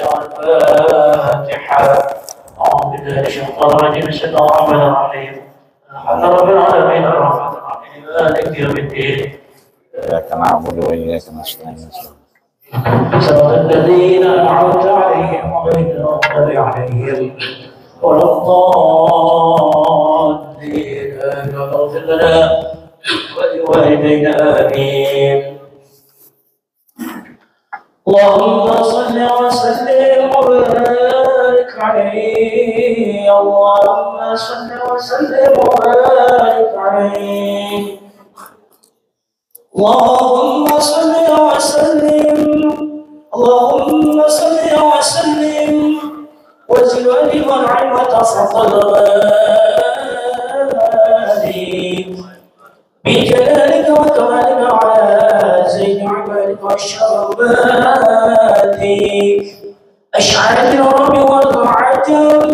الفاتحة. أعوذ بالله من الشيطان الرجيم. بسم الله الرحمن الرحيم. الحمد لله رب العالمين الرحمن الرحيم مالك يوم الدين. إياك نعبد وإياك نستعين. صراط الذين أنعمت عليهم غير المغضوب عليهم ولا الضالين. آمين. واغفر لنا ولوالدينا آمين. اللهم صل وسلم وبارك عليه. اللهم صل وسلم وبارك عليه. اللهم صل وسلم. اللهم صل وسلم وزد وانعم وتفضل بجلالك وكمالك على زين عبادك والشربات أشعرت الرب والعجم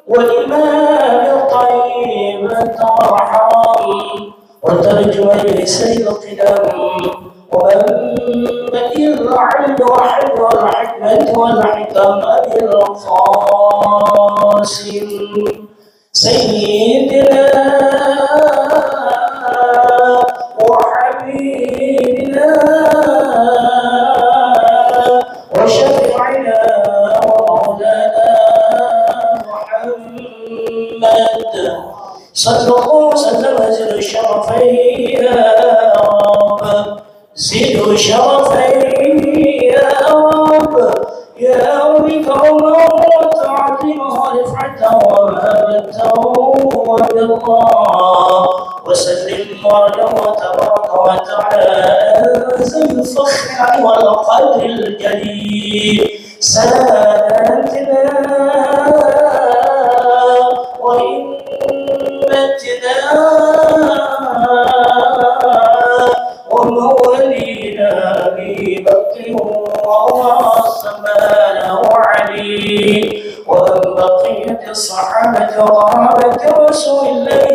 والإمام الطيب الترحم وترجمة لسيد القدم ومنبئ العلم والحلم والحكمة والحكم أبي القاسم سيدنا وحبيبنا وشفيعنا ومولانا محمد صلى الله وسلم. زد الشرفين يا رب، زد الشرفين يا رب، يا رب كرما وتعظيمها رفعة ومهابة وبالله وسلم وارجم وتبارك وتعالى انزل الفخر والقدر الجليل سلامتنا وإمتنا ومولينا أبي بكر وعثمان وعلي وأن بقية الصحابة وقرابة رسول الله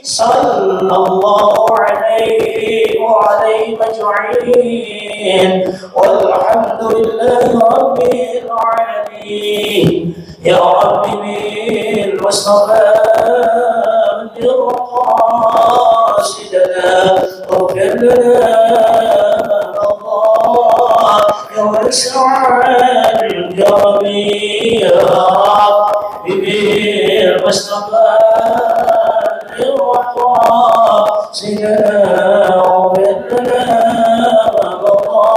صلى الله عليه وعليهم أجمعين والحمد لله رب العالمين. يا رب بالمصطفى قاصدنا واغفر لنا الله يا واسع الكرم. يا رب بالمصطفى قاصدنا واغفر لنا الله.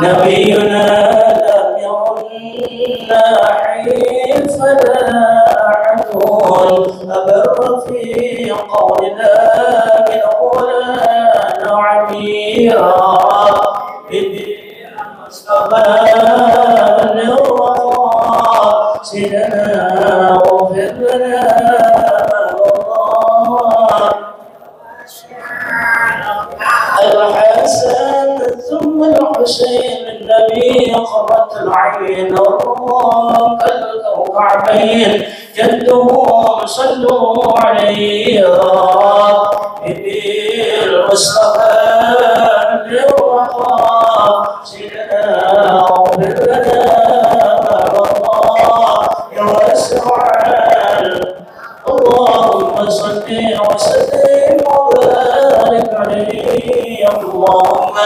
نبينا لم يرنا حين فلاحة أبر في قولنا من أولانا عميرا المصطفى للوفاء سيدنا واغفر لنا الحسن ثم الحسين النبي قرة العين والروح كالكوكبين جدهم صلوا عليه بالمصطفى للوفاء سيدنا واغفر لنا الله يا واسع. اللهم صل وسلم وبارك عليه. اللهم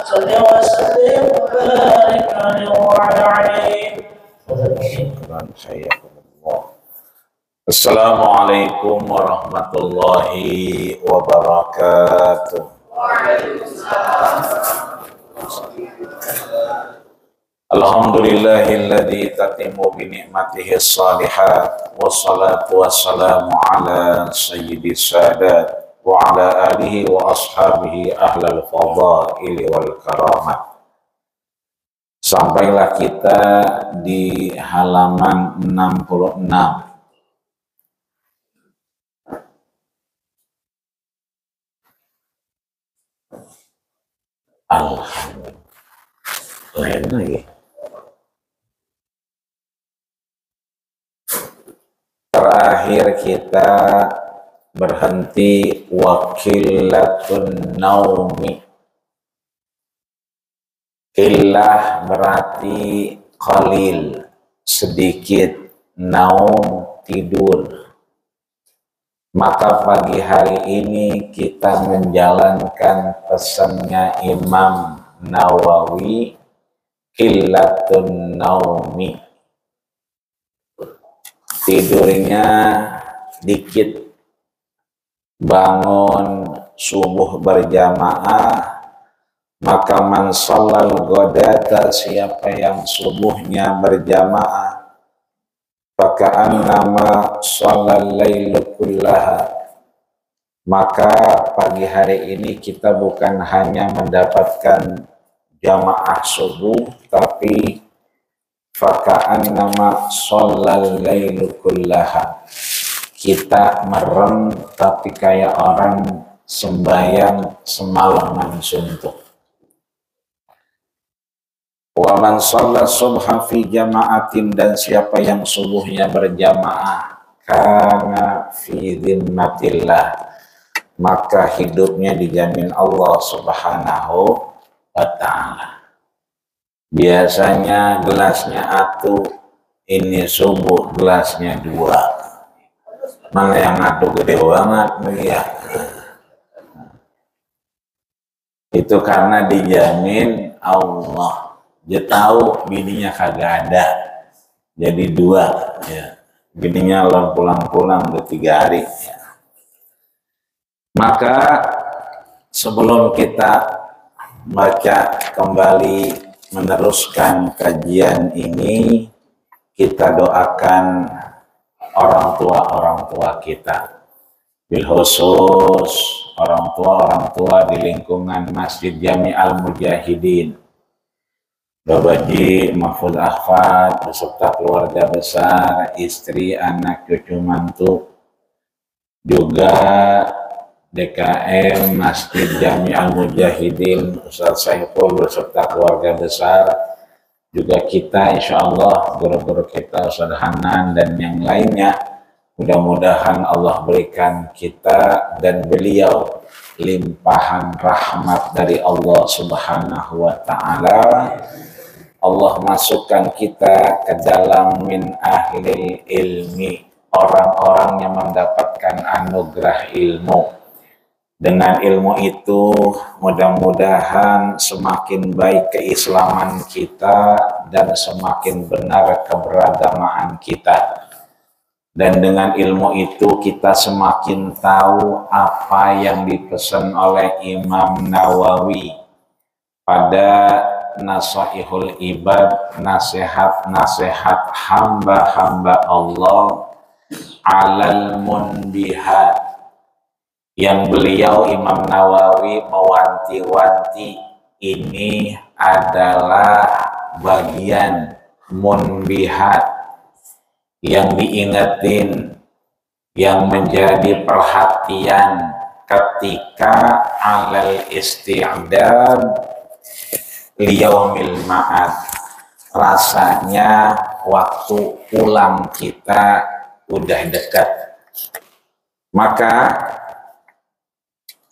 صل وسلم وبارك عليه وعلى عليه. Assalamualaikum warahmatullahi wabarakatuh. Alhamdulillahilladzi tatimmu bi ni'matihi shalihat wassalatu wassalamu ala sayyidis sadat wa ala alihi wa ashabihi ahlal fadaili wal karamat. Sampailah kita di halaman 66. Alhamdulillah. Lain lagi. Terakhir kita berhenti wakilatun naumi. Qillah berarti qalil, sedikit, naum, tidur. Maka pagi hari ini kita menjalankan pesannya Imam Nawawi, qillatun naumi, tidurnya dikit, bangun subuh berjamaah. Maka man shallal ghadata, siapa yang subuhnya berjamaah, faka'annama shallal lailu kullaha, maka pagi hari ini kita bukan hanya mendapatkan jamaah subuh, tapi faka'annama shallal lailu kullaha, kita merem tapi kayak orang sembahyang semalaman suntuk. Wa man shalla subha fi jama'atin, dan siapa yang subuhnya berjamaah, kana fi dhimmatillah, maka hidupnya dijamin Allah Subhanahu wa ta'ala. Biasanya gelasnya atu, ini subuh gelasnya 2. Mana yang atu gede banget ya. Itu karena dijamin Allah. Dia tahu bininya kagak ada, jadi 2 ya. Bininya lon pulang-pulang udah 3 hari ya. Maka sebelum kita baca kembali meneruskan kajian ini, kita doakan orang tua kita, bil khusus orang tua di lingkungan Masjid Jami Al-Mujahidin, Bapak Ji Mahfud Ahfad beserta keluarga besar, istri, anak, cucu, mantu, juga DKM Masjid Jami Al-Mujahidin Ustaz Saiful beserta keluarga besar, juga kita insya Allah, guru-guru kita Ustaz Hanan dan yang lainnya. Mudah-mudahan Allah berikan kita dan beliau limpahan rahmat dari Allah Subhanahu wa ta'ala. Allah masukkan kita ke dalam min ahli ilmi, orang-orang yang mendapatkan anugerah ilmu. Dengan ilmu itu mudah-mudahan semakin baik keislaman kita dan semakin benar keberagamaan kita. Dan dengan ilmu itu kita semakin tahu apa yang dipesan oleh Imam Nawawi pada Nasaihul Ibad, nasihat-nasihat hamba-hamba Allah alal munbihat, yang beliau Imam Nawawi mewanti-wanti ini adalah bagian munbihat yang diingetin, yang menjadi perhatian ketika alal isti'dad liyaumil ma'ad, rasanya waktu pulang kita udah dekat. Maka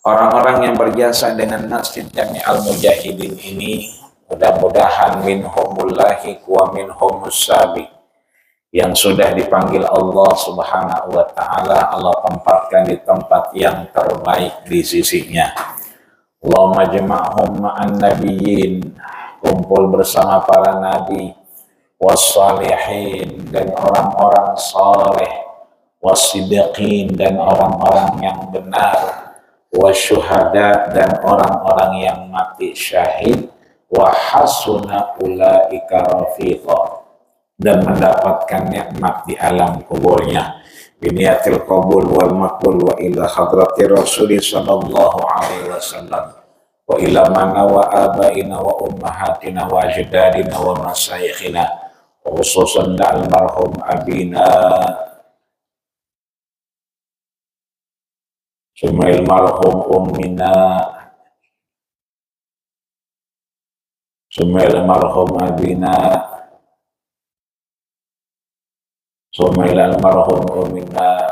orang-orang yang berjasa dengan Masjid Jami Al-Mujahidin ini, mudah-mudahan minhumullahi wa minhumus sabiq, yang sudah dipanggil Allah Subhanahu wa ta'ala, Allah tempatkan di tempat yang terbaik di sisinya. Allahumma jama'hum ma'an nabiyyin, kumpul bersama para nabi, wassalihin, dan orang-orang saleh, wassidiqin, dan orang-orang yang benar, wasyuhada, dan orang-orang yang mati syahid, wa hasuna ulaika rafiqa, dan mendapatkan nikmat di alam kuburnya. Biniatil qabul wal maqbul wa ila hadrati Rasulih sallallahu alaihi wasallam wa ila mana wa abaina wa ummahatina wa ajdadina wa masyayikhina, khususan almarhum abina Sumail marhum ummina, Sumail marhum abina, Sumail almarhum ummina,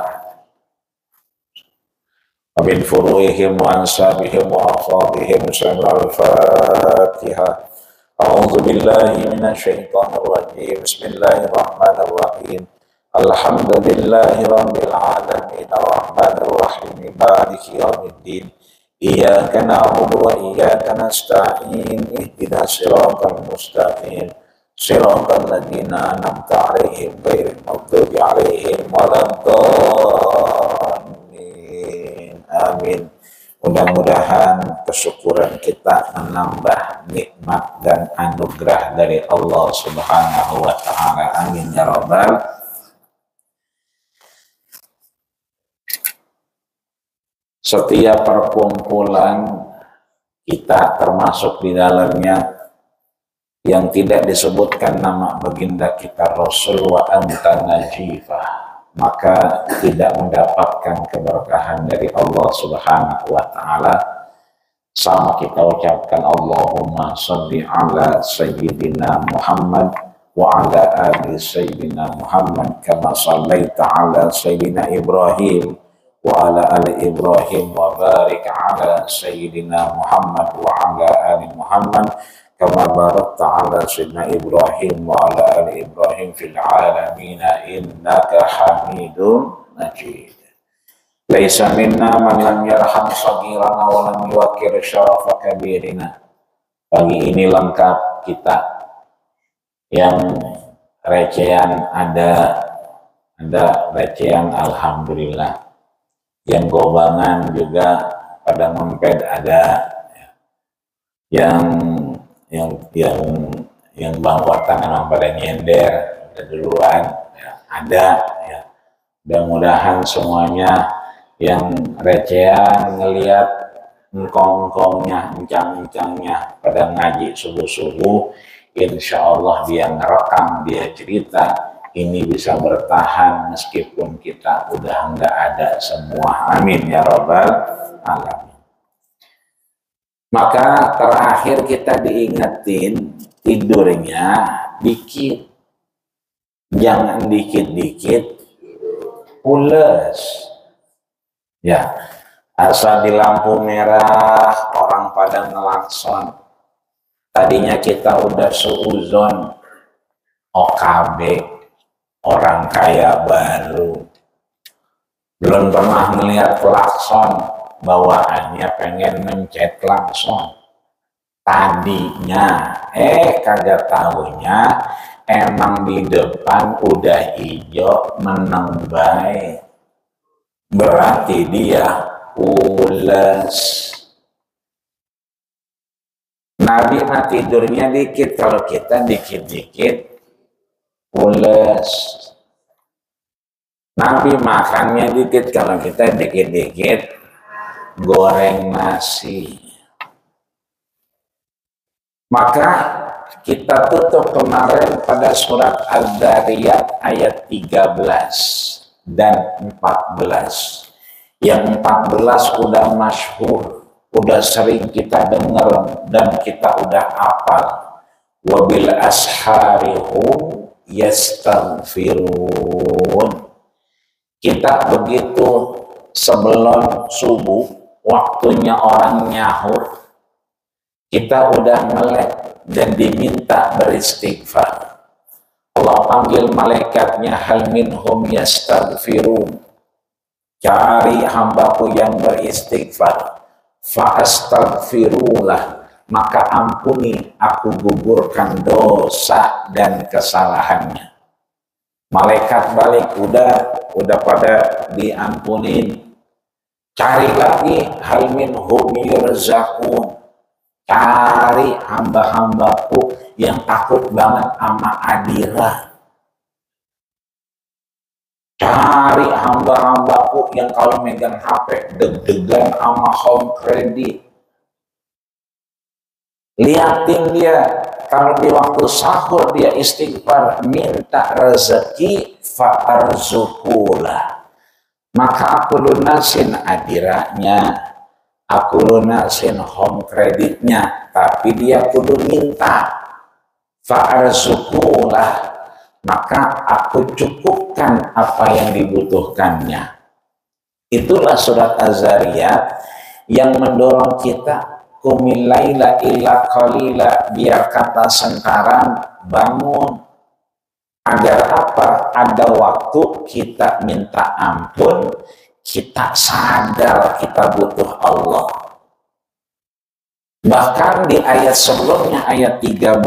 min furuihim wa ansabihim wa afadihim. Al-Fatihah. A'udzu billahi minasyaitonir rajim. Bismillahirrahmanirrahim. Alhamdulillahi rabbil alamin arrahmanir rahim maliki yaumiddin. Iyyaka na'budu wa iyyaka nasta'in. Ihdinas siratal mustaqim. Siratal ladzina an'amta 'alaihim ghairil maghdubi 'alaihim waladdallin. Amin. Mudah-mudahan kesyukuran kita menambah nikmat dan anugerah dari Allah Subhanahu wa Ta'ala. Amin ya Rabbal. Setiap perkumpulan kita termasuk di dalamnya yang tidak disebutkan nama baginda kita Rasul wa anta najifah, maka tidak mendapatkan keberkahan dari Allah Subhanahu wa Ta'ala. Sama kita ucapkan Allahumma sholli ala sayyidina Muhammad wa ala ali sayyidina Muhammad kama shallaita ala sayyidina Ibrahim wa ala ali Ibrahim wa barik ala sayyidina Muhammad wa ala ali Muhammad kama barakta ala sayyidina Ibrahim wa ala ali Ibrahim fil alamin innaka Hamidum Majid. Laisa minna man lam yarham saghirana wa lam yuwaqqir syarafa kabirina. Pagi ini lengkap kita. Yang recehan ada recehan alhamdulillah. Yang gobangan juga pada memped ada. Yang bangkotan emang pada nyender duluan ya, ada ya. Mudah-mudahan semuanya yang recehan ngelihat engkong-engkongnya, encang-encangnya pada ngaji subuh-subuh, insya Allah dia ngerekam, dia cerita, ini bisa bertahan meskipun kita udah nggak ada semua. Amin ya Rabbal alamin. Maka terakhir kita diingetin tidurnya dikit, jangan dikit-dikit pules. Ya, asal di lampu merah orang pada ngelakson. Tadinya kita udah seuzon OKB, orang kaya baru. Belum pernah melihat klakson, bawaannya pengen mencet langsung. Tadinya, kagak tahunya emang di depan udah hijau meneng baik. Berarti dia pules. Nabi mah tidurnya dikit, kalau kita dikit-dikit pules. Nabi makannya dikit, kalau kita dikit-dikit goreng nasi. Maka kita tutup kemarin pada surat Al-Dzariyat ayat 13 dan 14. Yang 14 udah masyhur, udah sering kita dengar dan kita udah hafal. Wabil asharihum yastaghfirun. Kita begitu sebelum subuh, waktunya orang nyahur, kita udah melek dan diminta beristighfar. Allah panggil malaikatnya, hal minhum yastaghfirun, cari hambaku yang beristighfar. Fa'astaghfirullah, maka ampuni, aku gugurkan dosa dan kesalahannya. Malaikat balik, udah pada diampunin. Cari lagi, hal minhum yurzaqun, cari hamba-hambaku yang takut banget sama adirah. Cari hamba-hambaku yang kalau megang HP deg-degan sama home credit. Liatin dia, kalau di waktu sahur dia istighfar, minta rezeki, fa'arzukulah. Maka aku lunasin adirahnya, aku lunasin home kreditnya, tapi dia kudu minta. Fa'arzukulah, maka aku cukupkan apa yang dibutuhkannya. Itulah surat Az-Zariyat yang mendorong kita, qumil laila illa qalila, biar kata sekarang bangun. Agar apa? Ada waktu kita minta ampun, kita sadar kita butuh Allah. Bahkan di ayat sebelumnya, ayat 13,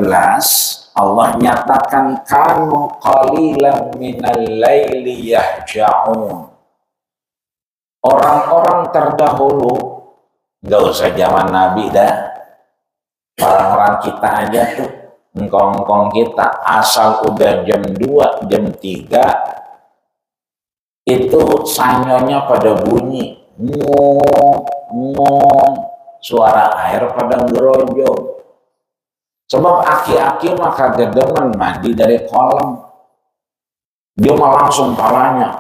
Allah nyatakan kanu qalilan minal laili yahja'un. Orang-orang terdahulu, nggak usah zaman Nabi dah, orang-orang kita aja tuh, engkong-engkong kita, asal udah jam 2, jam 3, itu sanyonya pada bunyi, ngong, suara air pada ngerojok. Sebab aki-aki mah kagak demen mandi dari kolam, dia mah langsung palanya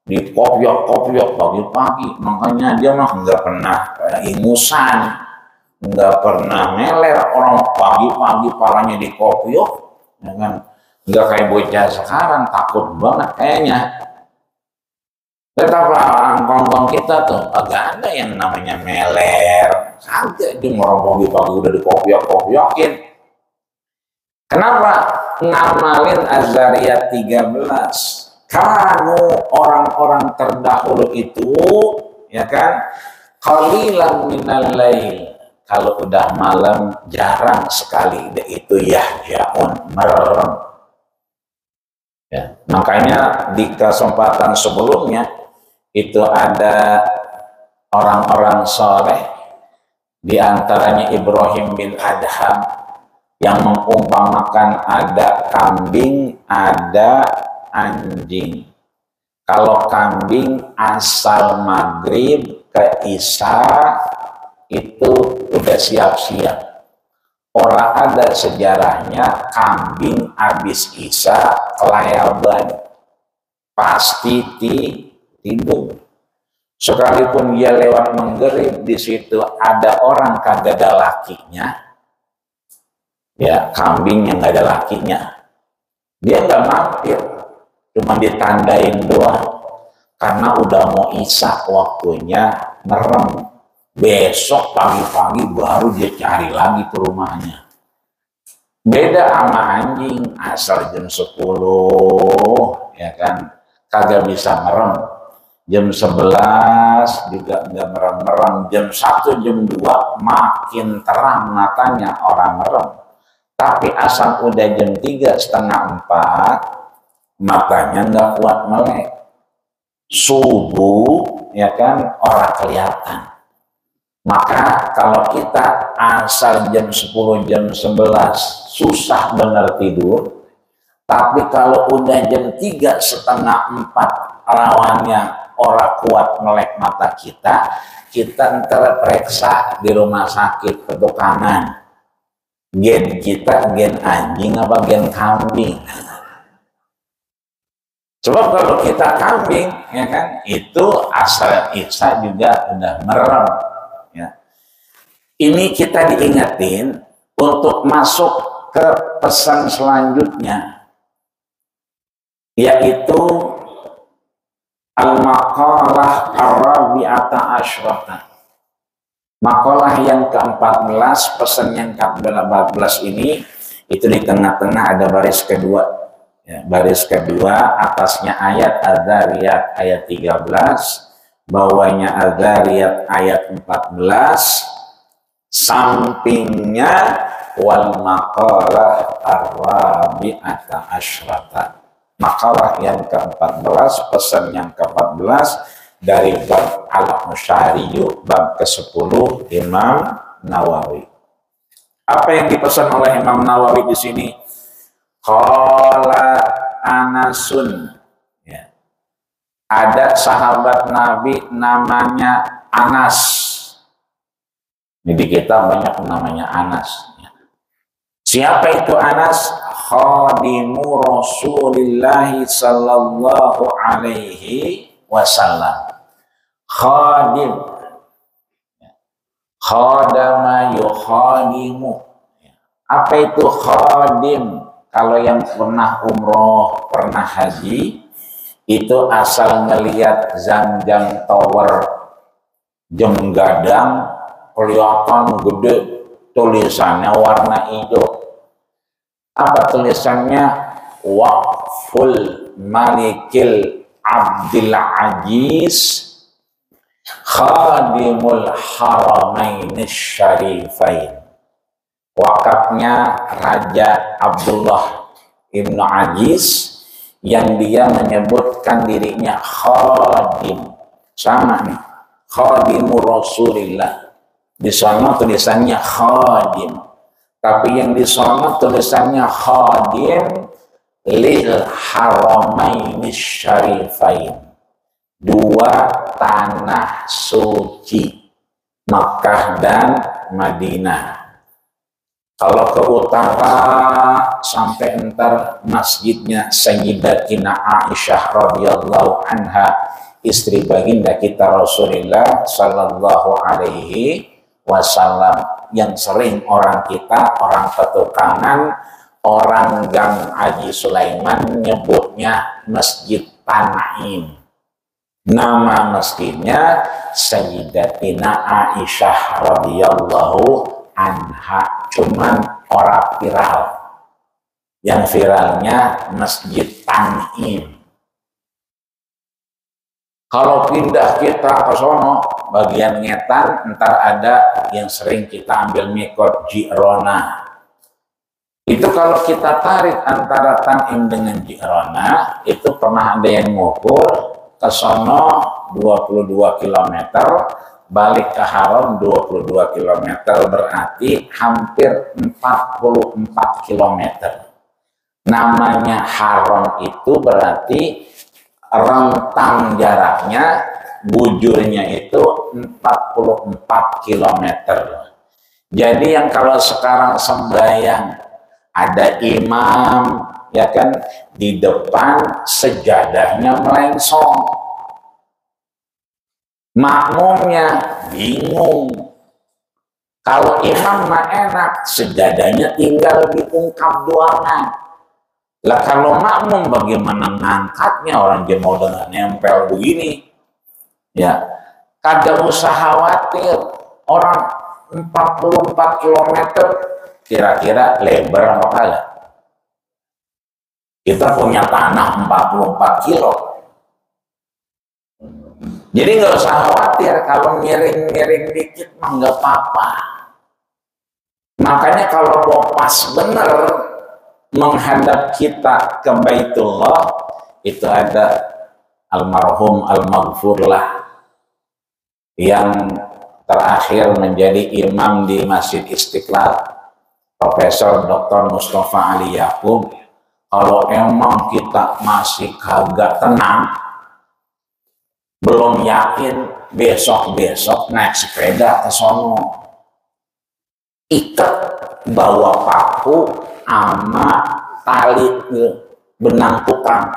dikopiok-kopiok pagi-pagi. Makanya dia mah nggak pernah ingusan, nggak pernah meler. Orang pagi-pagi palanya dikopiok, ya kan? Nggak kayak bocah sekarang, takut banget kayaknya. Betapa angkong-angkong kita tuh agak ada yang namanya meler, kagak. Dia orang pagi-pagi udah dikopiok-kopiokin. Kenapa? Ngamalin Az-Zariyat 13. Kamu orang-orang terdahulu itu, ya kan, qalilan minal lail, kalau udah malam jarang sekali itu yahja'un, merem. Ya, makanya di kesempatan sebelumnya itu ada orang-orang soleh, di antaranya Ibrahim bin Adham, yang mengumpamakan ada kambing, ada anjing. Kalau kambing asal maghrib ke isya itu udah siap-siap. Orang ada sejarahnya kambing habis isya kelayaban, pasti tidur. Sekalipun dia lewat maghrib, di situ ada orang kagak ada lakinya, ya kambing yang nggak ada lakinya, dia nggak mampir, cuma ditandain doang, karena udah mau isya waktunya merem. Besok pagi-pagi baru dia cari lagi ke rumahnya. Beda sama anjing, asal jam 10, ya kan, kagak bisa merem. Jam 11 juga nggak merem-merem. Jam 1, jam 2 makin terang matanya orang merem. Tapi asal udah jam 3, setengah 4, matanya nggak kuat melek. Subuh, ya kan, orang kelihatan. Maka kalau kita asal jam 10, jam 11 susah bener tidur. Tapi kalau udah jam 3, setengah 4 rawannya orang kuat melek mata kita, kita ntar periksa di rumah sakit ketukangan. Gen kita gen anjing apa gen kambing? Sebab kalau kita kambing, ya kan, itu asal isya juga udah merem. Ya. Ini kita diingetin untuk masuk ke pesan selanjutnya, yaitu al-maqalah ar-rabi'ata asyrata. Makalah yang ke-14, pesan yang ke-14 ini, itu di tengah-tengah ada baris kedua. Ya, baris kedua, atasnya ayat Az-Zariyat ayat 13, bawahnya Az-Zariyat ayat 14, sampingnya wal maqalah ar-rabi'ata asyrata. Makalah yang ke-14, pesan yang ke-14 dari bab Al-Musyariyu, bab ke-10 Imam Nawawi. Apa yang dipesan oleh Imam Nawawi di sini? Qala Anasun. Ya. Ada sahabat Nabi namanya Anas. Ini di kita banyak namanya Anas. Ya. Siapa itu Anas? Khadimu Rasulillahi sallallahu alaihi wasallam. Khadim, khadama yukhadimu. Apa itu khadim? Kalau yang pernah umroh, pernah haji, itu asal ngelihat Zamzam Tower Jemgadang, kelihatan gede, tulisannya warna hijau. Apa tulisannya? Waqful Malikil Abdul Aziz Khadimul Haramain Syarifain. Wakafnya Raja Abdullah Ibnu Aziz yang dia menyebutkan dirinya khadim. Sama nih, khadimur Rasulillah. Di sana tulisannya khadim, tapi yang di sana tulisannya khadim lil haramain syarifain, dua tanah suci Makkah dan Madinah. Kalau ke utara sampai entar masjidnya Sayyidatina Aisyah radhiyallahu anha, istri baginda kita Rasulullah sallallahu alaihi wasallam, yang sering orang kita, orang Petukangan, orang Gang Haji Sulaiman nyebutnya Masjid Tan'im. Nama masjidnya Sayyidatina Aisyah radhiyallahu anha, cuman orang viral. Yang viralnya Masjid Tan'im. Kalau pindah kita ke sono, bagian ngetan, ntar ada yang sering kita ambil mikot Ji'rona. Itu kalau kita tarik antara Tan'im dengan Ji'rona, itu pernah ada yang ngukur ke sono 22 km, balik ke Haram 22 km, berarti hampir 44 km. Namanya Haram itu berarti rentang jaraknya, bujurnya itu 44 km. Jadi yang kalau sekarang sembahyang ada imam, ya kan, di depan sejadahnya melengsong, makmumnya bingung. Kalau imam mah enak, sejadahnya tinggal diungkap doangan. Lah kalau makmum bagaimana ngangkatnya, orang dia mau dengan nempel begini. Ya, kagak usah khawatir. Orang 44 km kira-kira lebar apa kagak? Kita punya tanah 44 kilo. Jadi nggak usah khawatir kalau miring-miring dikit mah nggak apa-apa. Makanya kalau mau pas bener menghadap kita ke Baitullah, itu ada almarhum al-maghfurlah yang terakhir menjadi imam di Masjid Istiqlal, Profesor Dr. Mustafa Ali Yaqub. Kalau emang kita masih kagak tenang, belum yakin, besok-besok naik sepeda ke sono, ikat bawa paku ama tali benang tukang,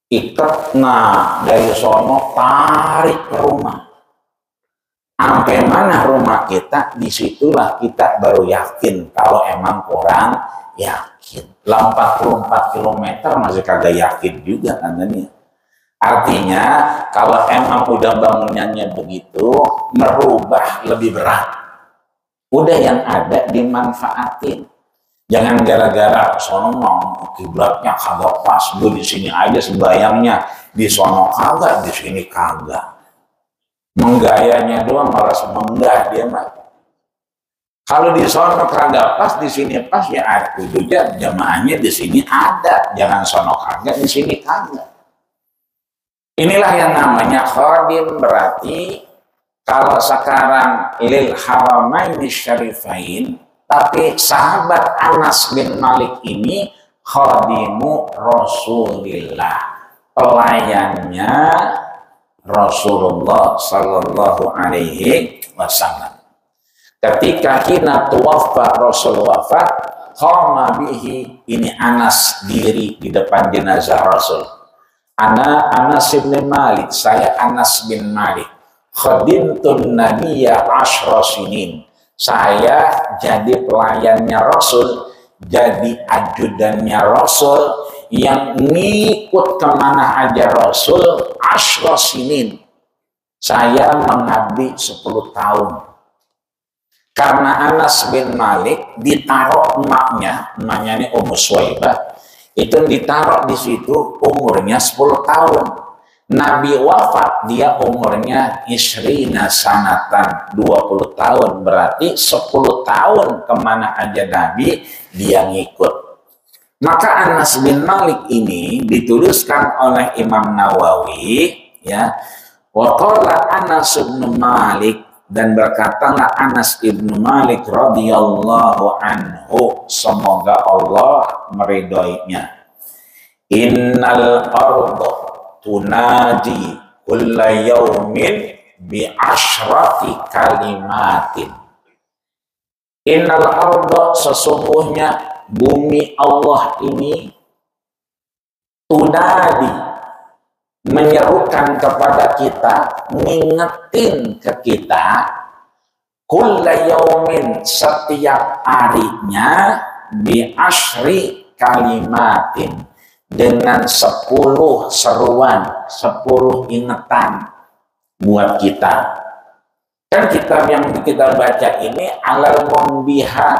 ikat, nah dari sono tarik ke rumah. Sampai mana rumah kita, disitulah kita baru yakin kalau emang kurang yakin. 44 km masih kagak yakin juga katanya. Artinya kalau emang udah bangunannya begitu, merubah lebih berat. Udah yang ada dimanfaatin. Jangan gara-gara sono kiblatnya kagak pas, gue di sini aja sembayangnya, di sono kagak, di sini kagak. Menggayanya doang, malah menggah dia mah. Kalau di sono kagak pas, di sini pas, ya kudunya jamaahnya di sini ada, jangan sono kagak, di sini kagak. Inilah yang namanya khadim. Berarti kalau sekarang lil haramain syarifain, tapi sahabat Anas bin Malik ini khadimu Rasulillah, pelayannya Rasulullah sallallahu alaihi wasallam. Ketika kina tuwaffa Rasul wafat, qama bihi, ini Anas diri di depan jenazah Rasul. Anas bin Malik, saya Anas bin Malik, khadimtun nabiyya 10 sinin. Saya jadi pelayannya Rasul, jadi ajudannya Rasul, yang ngikut kemana aja Rasul 10 sinin. Saya mengabdi 10 tahun. Karena Anas bin Malik ditaruh emaknya ini Ummu Swaibah, itu ditaruh di situ umurnya 10 tahun. Nabi wafat dia umurnya isrina sanatan, 20 tahun. Berarti 10 tahun kemana aja Nabi dia ngikut. Maka Anas bin Malik ini dituliskan oleh Imam Nawawi, ya. Wa qala Anas bin Malik, dan berkatalah Anas bin Malik radhiyallahu anhu, semoga Allah meridhoinya. Innal arda tunadi kulla yaumin bi asyrati kalimatin. Innal arda, sesungguhnya bumi Allah ini, tunadi, menyerukan kepada kita, ngingetin ke kita, kulla yaumin, setiap harinya, bi asyri kalimatin, dengan 10 seruan, 10 ingetan buat kita. Kan kitab yang kita baca ini alal mumbiha,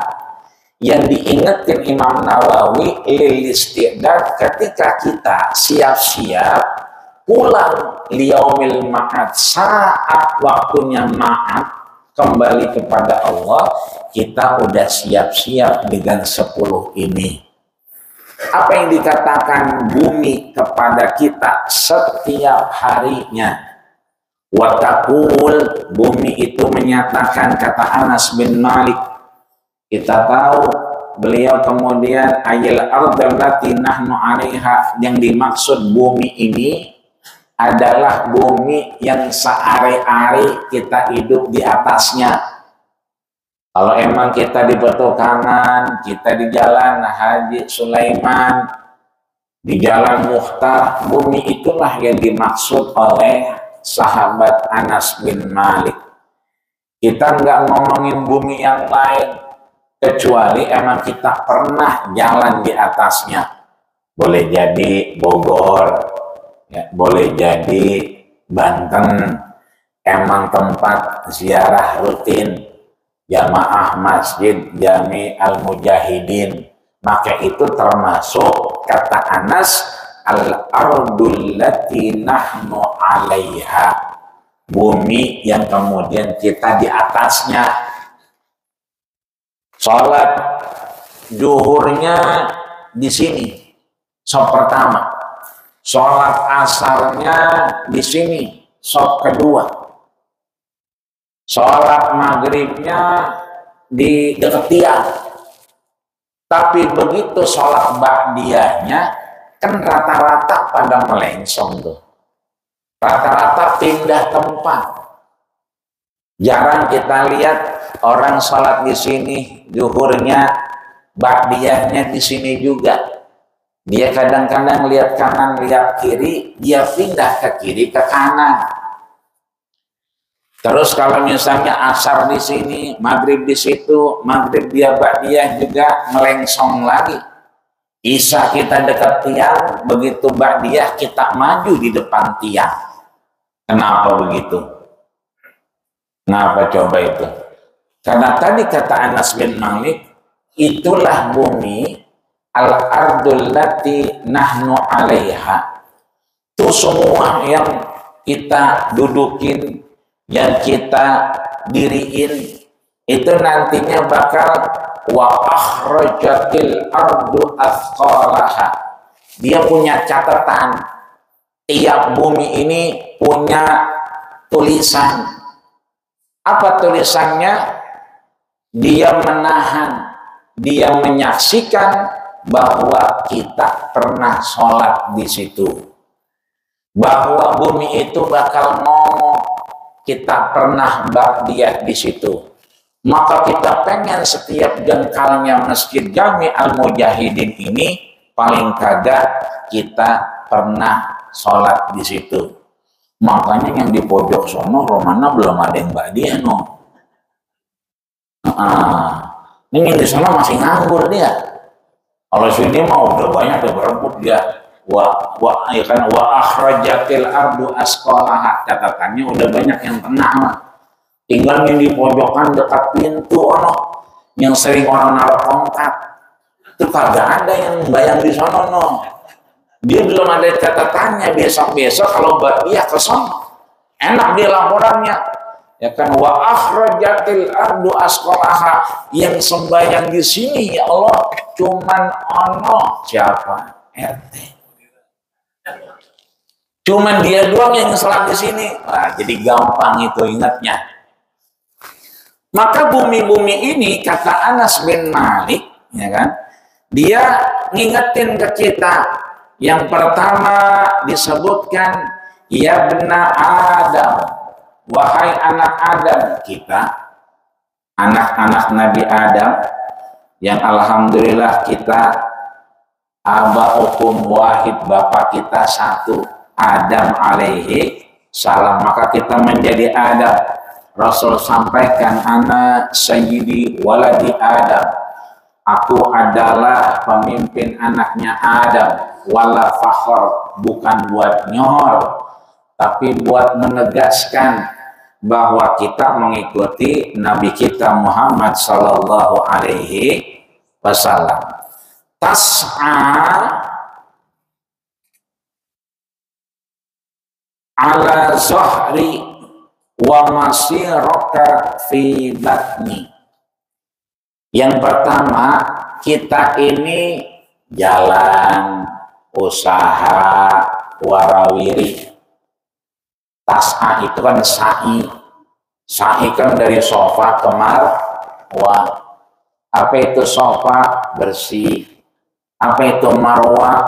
yang diingetin Imam Nawawi lil istidad, ketika kita siap-siap pulang liyaumil ma'ad, saat waktunya ma'ad, kembali kepada Allah, kita udah siap-siap dengan 10 ini. Apa yang dikatakan bumi kepada kita setiap harinya? Watakul, bumi itu menyatakan, kata Anas bin Malik, kita tahu beliau kemudian ayil ardallati nahnu 'alaiha, yang dimaksud bumi ini adalah bumi yang sehari-hari kita hidup di atasnya. Kalau emang kita di Petukangan, kita di Jalan Haji Sulaiman, di Jalan Mukhtar, bumi itulah yang dimaksud oleh sahabat Anas bin Malik. Kita nggak ngomongin bumi yang lain, kecuali emang kita pernah jalan di atasnya. Boleh jadi Bogor, ya, boleh jadi Banten, emang tempat ziarah rutin jamaah Masjid Jami Al-Mujahidin, maka itu termasuk, kata Anas, al-ardul lati nahnu 'alaiha, bumi yang kemudian kita di atasnya. Sholat zuhurnya di sini, sop pertama. Sholat asarnya di sini, sop kedua. Sholat maghribnya di dekat tiang. Tapi begitu sholat ba'diyahnya, kan rata-rata pada melengsong tuh. Rata-rata pindah tempat. Jarang kita lihat orang sholat di sini, zuhurnya, ba'diyahnya di sini juga. Dia kadang-kadang lihat kanan, lihat kiri, dia pindah ke kiri, ke kanan. Terus kalau misalnya asar di sini, maghrib di situ, maghrib dia ba'diyah juga melengsong lagi. Isya kita dekat tiang, begitu ba'diyah kita maju di depan tiang. Kenapa begitu? Kenapa coba itu? Karena tadi kata Anas bin Malik, itulah bumi al-ardul lati nahnu 'alaiha. Itu semua yang kita dudukin, yang kita diriin, itu nantinya bakal wa akhrajatil ardu athqalaha. Dia punya catatan, tiap bumi ini punya tulisan. Apa tulisannya? Dia menahan, dia menyaksikan bahwa kita pernah sholat di situ, bahwa bumi itu bakal ngomong kita pernah ba'diyah di situ. Maka kita pengen setiap jengkalnya Masjid Jami Al-Mujahidin ini paling kagak kita pernah sholat di situ. Makanya yang di pojok sono Romana belum ada yang ba'diyah, no. Ini yang di sana masih nganggur dia. Kalau sini mau udah banyak, udah berebut dia. Ya kan, wa akhrajatil ardu asqalaha, catatannya udah banyak yang tenang lah. tinggal di pojokan dekat pintu yang sering orang naruh tongkat. Itu kagak ada yang bayang di sono Dia belum ada catatannya, besok-besok kalau dia ke sono enak dia laporannya, ya kan, wa akhrajatil ardu asqalaha, yang sembahyang di sini ya Allah cuman siapa? RT. Cuman dia doang yang sholat di sini. Nah, jadi gampang itu ingatnya. Maka bumi-bumi ini, kata Anas bin Malik, ya kan, dia ngingetin ke kita. Yang pertama disebutkan, ya benar Adam, wahai anak Adam, kita anak-anak Nabi Adam yang alhamdulillah kita abaukum wahid, bapak kita satu, Adam alaihi salam, maka kita menjadi Adam. Rasul sampaikan, ana sayyidi waladi Adam, aku adalah pemimpin anaknya Adam, wala fakhr, bukan buat nyor, tapi buat menegaskan bahwa kita mengikuti Nabi kita Muhammad sallallahu alaihi wasallam. Tas'a ala zahri wa masiraka fi batni. Yang pertama, kita ini jalan, usaha, warawiri. Tas'a itu kan sa'i. Sa'i kan dari sofa ke marwah. Apa itu sofa? Bersih. Apa itu marwah?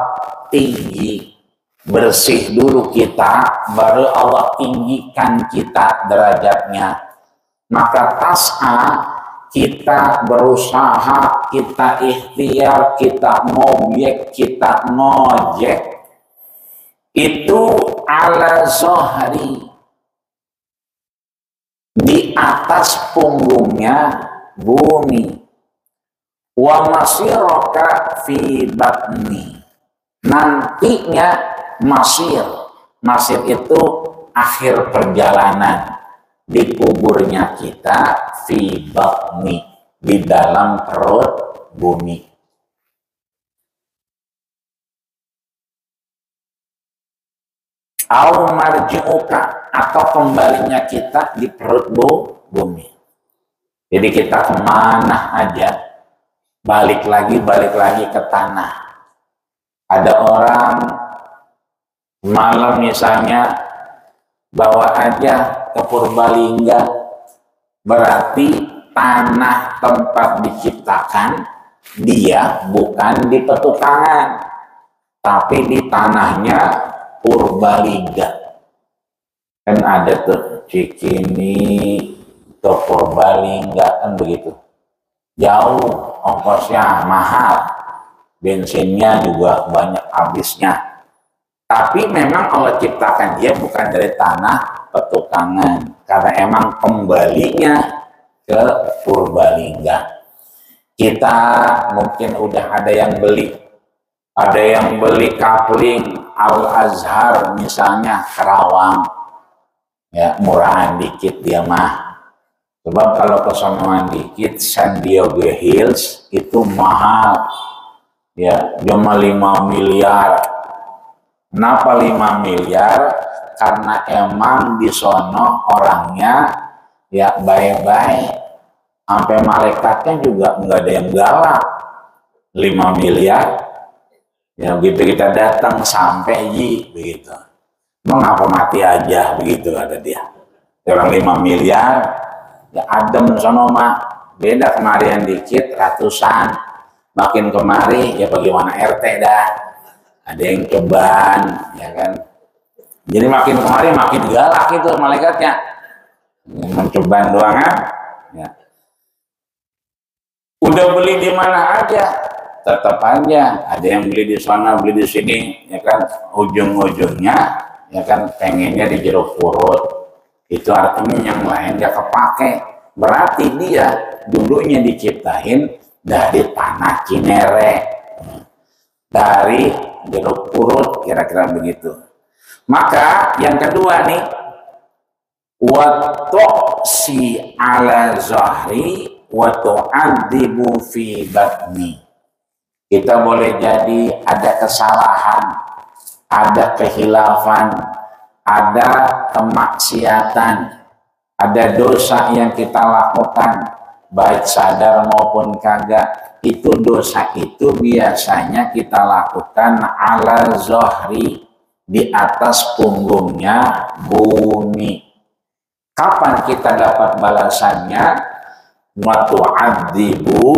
Tinggi. Bersih dulu kita, baru Allah tinggikan kita derajatnya. Maka tas'a, kita berusaha, kita ikhtiar, kita ngobjek, kita ngojek, itu ala zohri, di atas punggungnya bumi, wa masiraka fi batni, nantinya masir itu akhir perjalanan, di kuburnya kita, fi batni, di dalam perut bumi. Au marji'uka, atau kembalinya kita di perut bumi. Jadi kita kemana aja, balik lagi ke tanah. Ada orang malam misalnya bawa aja ke Purbalingga, berarti tanah tempat diciptakan dia bukan di petukangan, tapi di tanahnya Purbalingga. Kan ada tuh Cikini ke Purbalingga, kan begitu. Jauh, ongkosnya mahal, bensinnya juga banyak habisnya. Tapi memang Allah ciptakan dia bukan dari tanah petukangan, karena emang kembalinya ke Purbalingga. Kita mungkin udah ada yang beli kapling Al-Azhar misalnya, Kerawang, ya murahan dikit dia mah. Sebab kalau kesonoan dikit, San Diego Hills itu mahal, ya cuma 5 miliar. Kenapa 5 miliar? Karena emang di sono orangnya ya baik-baik, sampai malaikatnya juga nggak ada yang galak. 5 miliar, ya begitu kita datang sampai begitu, mengapa mati aja begitu, ada dia. Orang 5 miliar, ya adem sono mah. Beda kemarin dikit ratusan, makin kemari ya bagaimana RT dah, ada yang coban, ya kan. Jadi makin kemari makin galak itu malaikatnya, mencoban doang kan. Ya. Udah beli di mana aja, tetap aja ada yang beli di sana, beli di sini, ya kan. Ujung-ujungnya, ya kan, pengennya di jeruk purut. Itu artinya yang lain gak kepake. Berarti dia dulunya diciptain dari tanah Cinere, dari jeruk purut, kira-kira begitu. Maka yang kedua nih, wa tu'si ala zahri wa tu'adzibu fi batni. Kita boleh jadi ada kesalahan, ada kehilafan, ada kemaksiatan, ada dosa yang kita lakukan, baik sadar maupun kagak. Itu dosa itu biasanya kita lakukan ala zahri, di atas punggungnya bumi. Kapan kita dapat balasannya? Wa tu'adzibu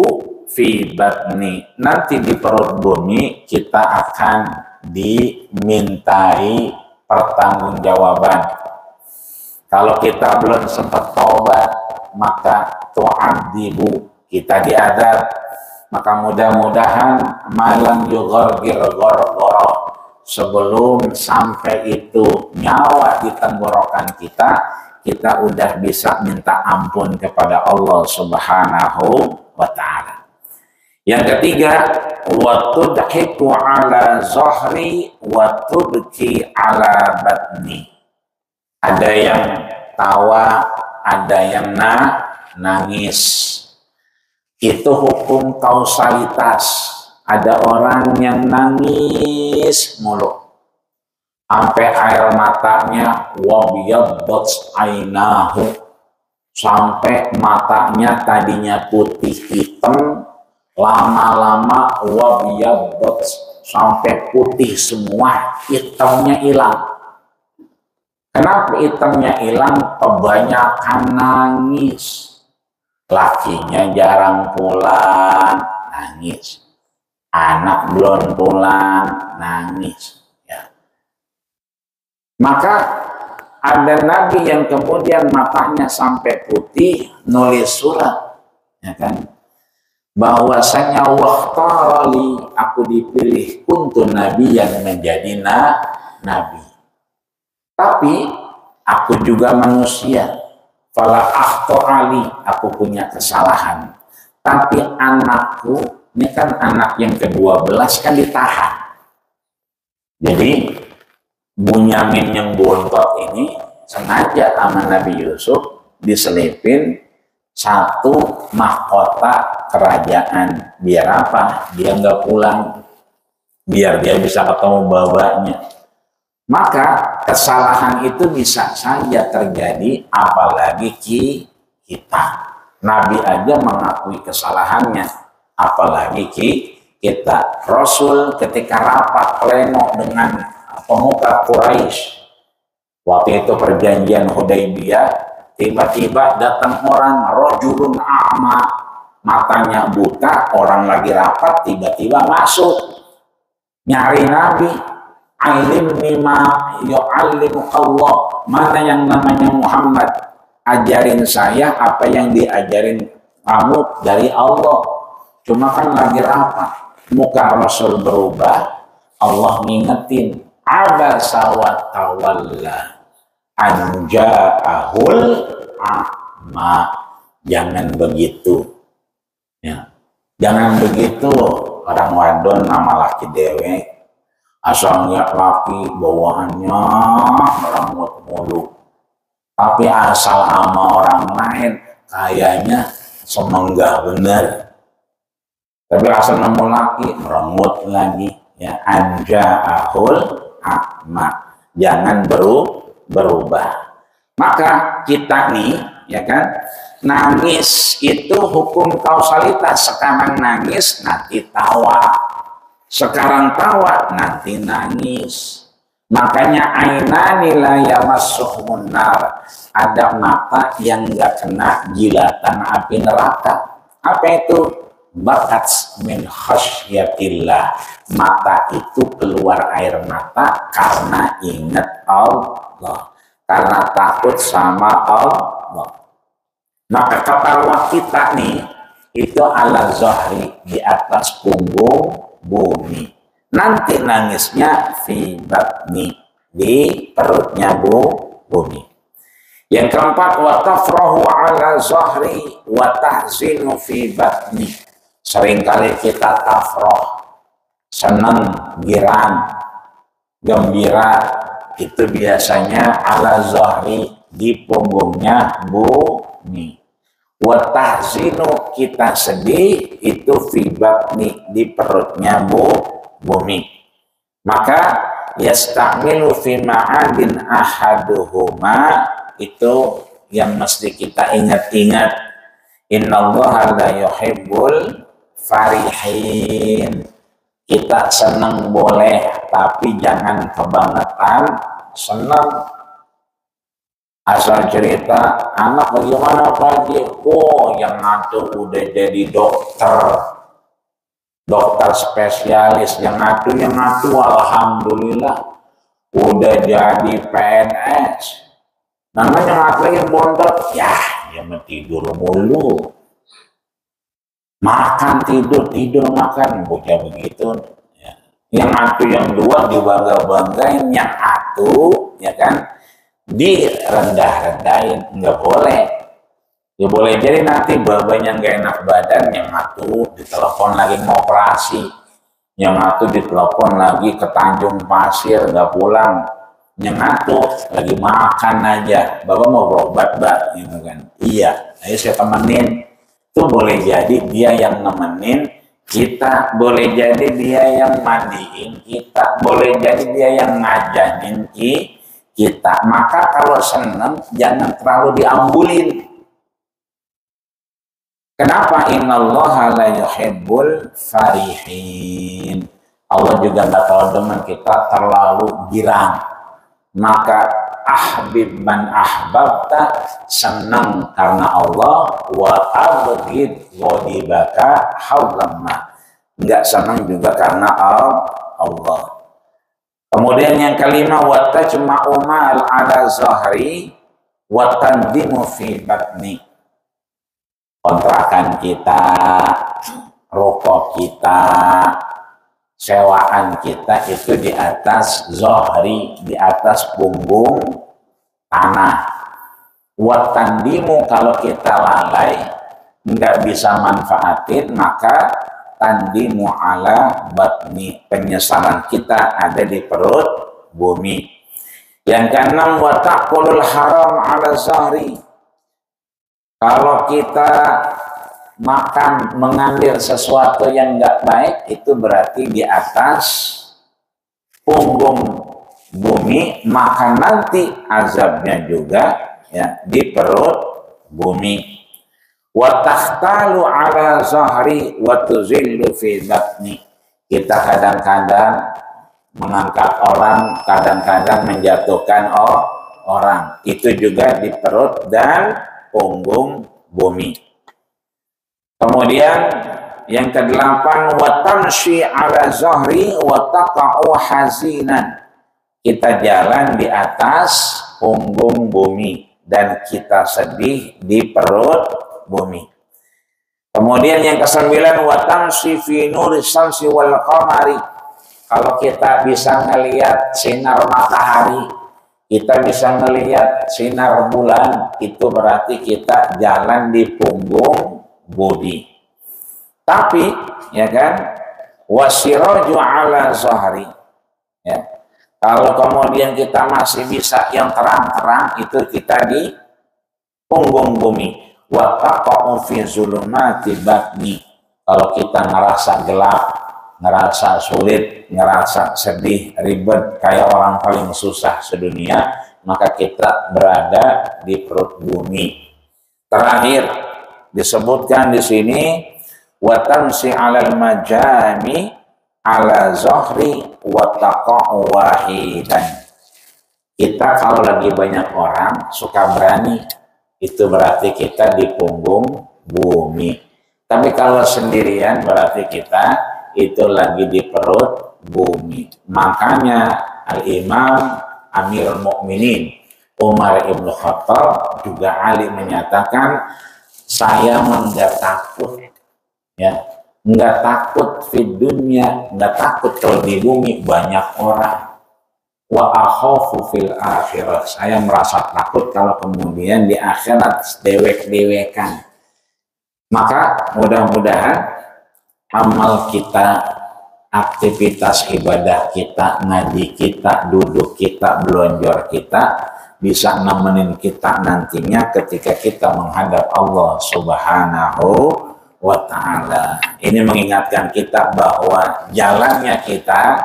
fi batni, nanti di perut bumi kita akan dimintai pertanggungjawaban. Kalau kita belum sempat taubat, maka tu'adzibu, kita diadab. Maka mudah-mudahan malam yughargir ghorghoro, sebelum sampai itu nyawa di tenggorokan kita, kita udah bisa minta ampun kepada Allah Subhanahu wa ta'ala. Yang ketiga, wa tudhiku ala zahri wa tubki ala batni. Ada yang tawa, ada yang nangis. Itu hukum kausalitas. Ada orang yang nangis mulu, sampai air matanya wabiyaddat ainahu, sampai matanya tadinya putih hitam, lama-lama wabiyaddat, sampai putih semua, hitamnya hilang. Kenapa hitamnya hilang? Kebanyakan nangis. Lakinya jarang pulang, nangis. Anak belum pulang, nangis. Ya. Maka ada nabi yang kemudian matanya sampai putih, nulis surat, ya kan? Bahwasanya waqtarali, aku dipilih untuk nabi yang menjadi nabi. Tapi aku juga manusia. Fala akhtarali, aku punya kesalahan. Tapi anakku, ini kan anak yang ke-12 kan ditahan. Jadi Bunyamin yang bontot ini sengaja sama Nabi Yusuf diselipin satu mahkota kerajaan. Biar apa? Dia nggak pulang. Biar dia bisa ketemu babanya. Maka kesalahan itu bisa saja terjadi, apalagi kita. Nabi aja mengakui kesalahannya, apalagi kita. Rasul ketika rapat pleno dengan pemuka Quraisy, waktu itu perjanjian Hudaybiyah, tiba-tiba datang orang rajulun a'ma, matanya buta, orang lagi rapat, tiba-tiba masuk nyari Nabi. Alimni ma yu'allimu Allah, mana yang namanya Muhammad, ajarin saya apa yang diajarin kamu dari Allah. Cuma kan lagi rapat, muka Rasul berubah. Allah ngingetin, abasa wa tawalla an ja'ahul a'ma. Jangan begitu, ya. Jangan begitu. Orang wadon nama laki dewe, asal lihat laki bawaannya meranggut mulu, tapi asal sama orang lain kayaknya semenggah bener. Tapi asal nemu laki meranggut lagi, ya. Anja'ahul a'ma, jangan berubah. Maka kita nih, ya kan, nangis itu hukum kausalitas. Sekarang nangis, nanti tawa. Sekarang tawa, nanti nangis. Makanya ainani la yamassuhun nar, ada mata yang nggak kena jilatan api neraka. Apa itu? Bakat min khasyatillah, mata itu keluar air mata karena ingat Allah, karena takut sama Allah. Maka kepala kita nih itu ala zahri, di atas punggung bumi. Nanti nangisnya fi batni, di perutnya bumi. Yang keempat, wa tafrahu ala zahri wa tahzinu fi batni. Seringkali kita tafroh, senang, girang, gembira, itu biasanya ala zahri, di punggungnya bumi. Wa tahzinu kita sedih itu fi batni di perutnya bumi. Maka yastamilu fi ma'adin ahaduhuma itu yang mesti kita ingat-ingat. Innallaha la yuhibbul farihin. Kita senang boleh, tapi jangan kebangetan senang. Asal cerita, anak bagaimana pagi? Oh, yang ngatu udah jadi dokter spesialis. Yang ngatu alhamdulillah udah jadi PNS. Namanya ngatu yang bondot, ya mau tidur mulu. Makan tidur makan, bukan begitu. Ya. Yang ngatu yang dua dibangga-banggain, yang atu, ya kan? Direndah-rendahin, nggak boleh. Ya boleh jadi nanti babanya nggak enak badan, yang ngatu ditelepon lagi mau operasi, yang ngatu ditelepon lagi ke Tanjung Pasir nggak pulang, yang ngatu lagi makan aja, bapak mau berobat mbak, gitu kan? Iya, ayo saya temenin. Itu boleh jadi dia yang nemenin kita, boleh jadi dia yang mandiin kita, boleh jadi dia yang ngajanin kita. Maka kalau senang jangan terlalu diambulin. Kenapa? Innallaha la yuhibbul farihin. Allah juga nggak terlalu demen kita terlalu girang. Maka ahbib man ahbabta, senang karena Allah, wa abghid ghadibaka haulamma, nggak senang juga karena Allah. Kemudian yang kelima, wa tajma'u mal ala zahri wa tandimu fi batni. Kontrakan kita, rokok kita, sewaan kita itu di atas zahri, di atas punggung tanah. Wa tandimu, kalau kita lalai nggak bisa manfaatin, maka tandimu ala batni, penyesalan kita ada di perut bumi. Yang keenam, wa taqulul haram ala zahri. Kalau kita makan, mengambil sesuatu yang nggak baik, itu berarti di atas punggung bumi, maka nanti azabnya juga ya di perut bumi. Wa takhtalu ala zahri wa tuzillu fi batni. Kita kadang-kadang mengangkat orang, kadang-kadang menjatuhkan orang. Itu juga di perut dan punggung bumi. Kemudian yang kedelapan, wa tamshi ala zahri wa taqa'u hazinan. Kita jalan di atas punggung bumi dan kita sedih di perut bumi. Kemudian yang kesembilan, wa tamshi fi nuri syamsi wal qamari. Kalau kita bisa melihat sinar matahari, kita bisa melihat sinar bulan, itu berarti kita jalan di punggung bumi. Tapi ya kan, wasiraju ala zahri. Ya. Kalau kemudian kita masih bisa yang terang-terang, itu kita di punggung bumi. Wa taqa'u fi zulumati batni. Kalau kita ngerasa gelap, ngerasa sulit, ngerasa sedih, ribet, kayak orang paling susah sedunia, maka kita berada di perut bumi. Terakhir disebutkan di sini, wa tamsi 'alal majami 'ala zahri wa taqa'u wahidan. Kita kalau lagi banyak orang suka berani, itu berarti kita di punggung bumi. Tapi kalau sendirian berarti kita itu lagi di perut bumi. Makanya Al-Imam Amirul Mukminin Umar ibn Khattab juga Ali menyatakan, saya enggak takut, ya, enggak takut di dunia, enggak takut kalau di bumi banyak orang. Wa akhafu fil akhirah, saya merasa takut kalau kemudian di akhirat dewek-dewekan. Maka mudah-mudahan amal kita, aktivitas ibadah kita, ngaji kita, duduk kita, belonjor kita bisa nemenin kita nantinya ketika kita menghadap Allah Subhanahu wa ta'ala. Ini mengingatkan kita bahwa jalannya kita,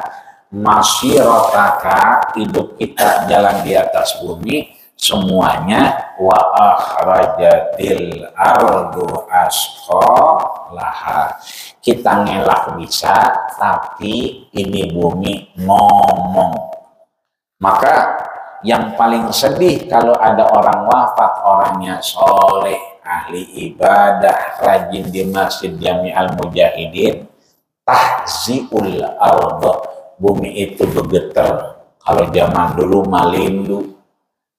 masyirotaka, hidup kita jalan di atas bumi, semuanya wa akhrajatil ardu asqalaha. Kita ngelak bisa, tapi ini bumi ngomong. Maka yang paling sedih kalau ada orang wafat, orangnya soleh, ahli ibadah, rajin di Masjid Jami'al Mujahidin, tahziul arda, bumi itu bergetar. Kalau zaman dulu mah lindu,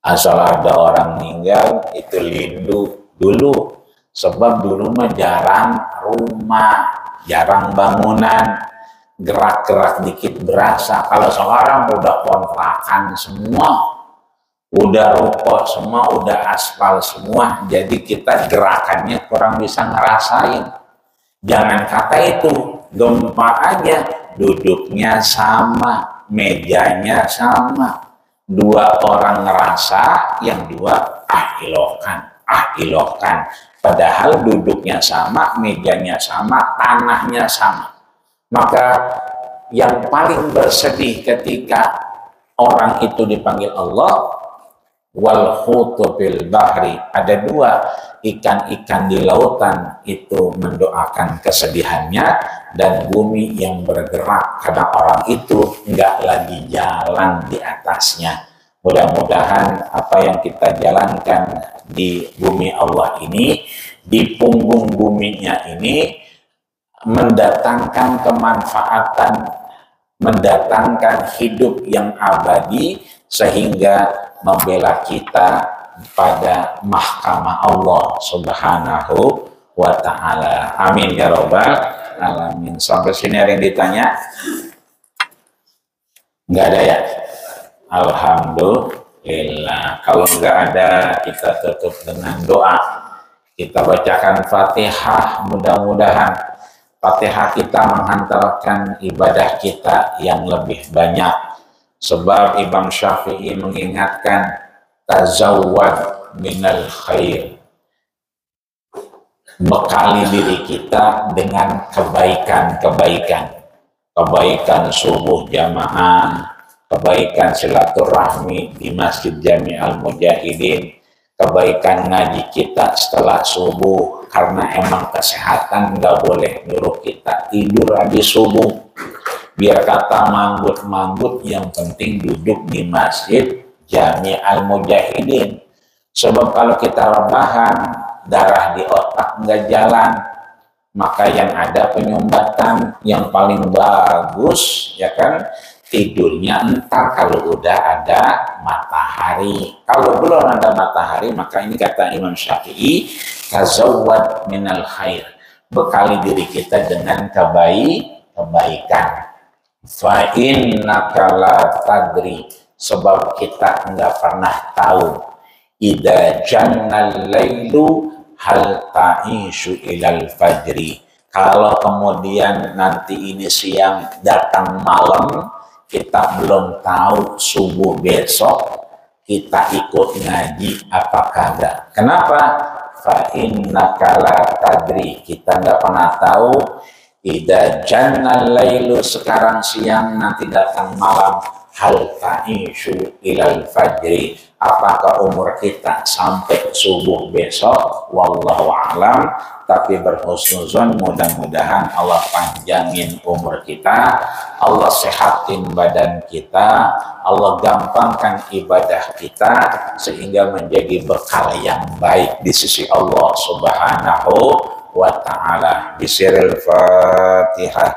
asal ada orang meninggal itu lindu dulu, sebab dulu mah jarang rumah, jarang bangunan, gerak-gerak dikit berasa. Kalau sekarang udah kontrakan semua, udah ruko semua, udah aspal semua, jadi kita gerakannya kurang bisa ngerasain. Jangan kata itu, gempa aja duduknya sama, mejanya sama, dua orang ngerasa, yang dua ilokan, padahal duduknya sama, mejanya sama, tanahnya sama. Maka yang paling bersedih ketika orang itu dipanggil Allah, wal hutu fil bahri, ada dua, ikan-ikan di lautan itu mendoakan kesedihannya, dan bumi yang bergerak karena orang itu nggak lagi jalan di atasnya. Mudah-mudahan apa yang kita jalankan di bumi Allah ini, di punggung buminya ini, mendatangkan kemanfaatan, mendatangkan hidup yang abadi, sehingga membela kita pada mahkamah Allah Subhanahu wa ta'ala. Amin ya rabbal alamin. Sampai sini ada yang ditanya? Nggak ada ya? Alhamdulillah. Kalau nggak ada, kita tutup dengan doa. Kita bacakan Fatihah, mudah-mudahan Fatihah kita menghantarkan ibadah kita yang lebih banyak. Sebab Imam Syafi'i mengingatkan, tazawwad minal khair. Bekali diri kita dengan kebaikan-kebaikan. Kebaikan subuh jamaah, kebaikan silaturahmi di Masjid Jami'al Mujahidin, kebaikan ngaji kita setelah subuh, karena emang kesehatan nggak boleh nyuruh kita tidur habis subuh. Biar kata manggut-manggut, yang penting duduk di Masjid Jami'al Mujahidin. Sebab kalau kita rebahan, darah di otak nggak jalan, maka yang ada penyumbatan. Yang paling bagus ya kan, tidurnya entar kalau udah ada matahari. Kalau belum ada matahari, maka ini kata Imam Syafi'i, tazawwad minal khair, bekali diri kita dengan kebaikan. Fa innaka la tadri, sebab kita enggak pernah tahu, idza jannal lailu hal ta'ishu ilal fajri, kalau kemudian nanti ini siang datang malam, kita belum tahu subuh besok kita ikut ngaji apa kagak. Kenapa? Fa innaka la tadri, kita nggak pernah tahu. Idza jannal lailu, sekarang siang nanti datang malam, hal ta'ishu ilal fajri, apakah umur kita sampai subuh besok? Wallahu a'lam. Tapi berhusnuzon, mudah-mudahan Allah panjangin umur kita, Allah sehatin badan kita, Allah gampangkan ibadah kita, sehingga menjadi bekal yang baik di sisi Allah Subhanahu wa ta'ala. Bisiril Fatihah.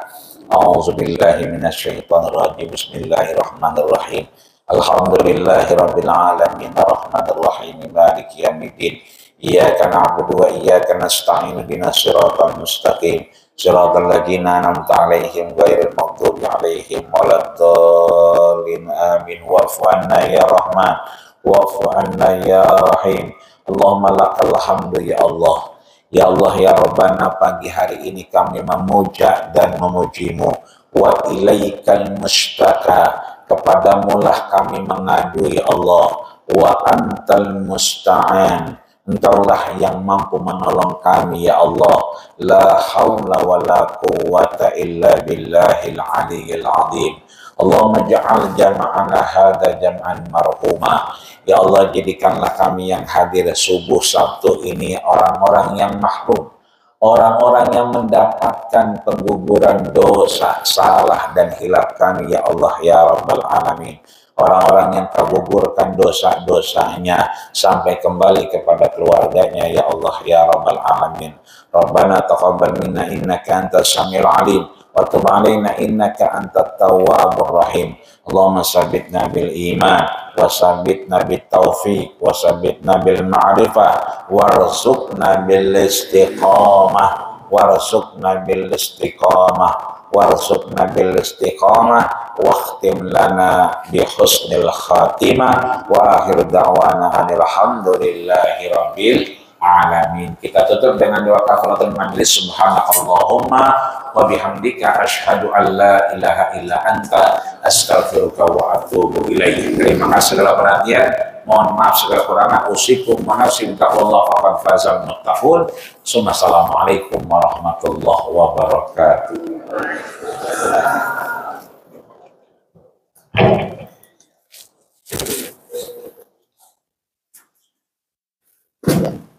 A'udzubillahi minasyaitonirrajim. Bismillahirrahmanirrahim. Alhamdulillahirabbil alamin, arrahmanirrahim, maliki yaumiddin. Iyyaka na'budu wa iyyaka nasta'in, ihdinas siratal mustaqim, siratal ladzina an'amta 'alaihim ghairil maghdubi 'alaihim waladdallin. Amin. Wa'fu 'anna ya Rahman, wa'fu 'anna ya Rahim. Allahumma lakal hamdu ya Allah. Ya Allah ya Rabbana, pagi hari ini kami memuja dan memuji-Mu. Wa ilaikal mustaka, kepadamu lah kami mengadu ya Allah. wa antal musta'an. Engkaulah yang mampu menolong kami ya Allah. La haula wa la quwwata illa billahil aliyyil azim. Allahumma ja'al jama'ana hadza jam'an marhuma. Ya Allah, jadikanlah kami yang hadir subuh Sabtu ini orang-orang yang mahrum, orang-orang yang mendapatkan pengguguran dosa, salah dan hilaf kami ya Allah ya Rabbal Alamin. Orang-orang yang tergugurkan dosa-dosanya sampai kembali kepada keluarganya ya Allah ya Rabbal Alamin. Rabbana taqabbal minna innaka antas samiul alim wa tub alaina innaka antat tawwabur rahim. Allahumma sabbitna bil iman wa sabbitna bit taufiq wa sabbitna bil ma'rifah warzuqna bil istiqamah warzuqna bil istiqamah warzuqna bil istiqamah wakhtim lana bi husnil khatimah wa akhir da'wana alhamdulillahi rabbil alamin. Kita tutup dengan doa kafaratul majlis. Subhanakallahumma wa bihamdika asyhadu an la ilaha illa anta astaghfiruka wa atubu ilaik. Terima kasih segala perhatian. Mohon maaf segala kurangnya. Usikum wa nafsi bittaqwallah faqad fazal muttaqun. Assalamualaikum warahmatullahi wabarakatuh.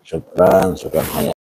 Syukran, syukran.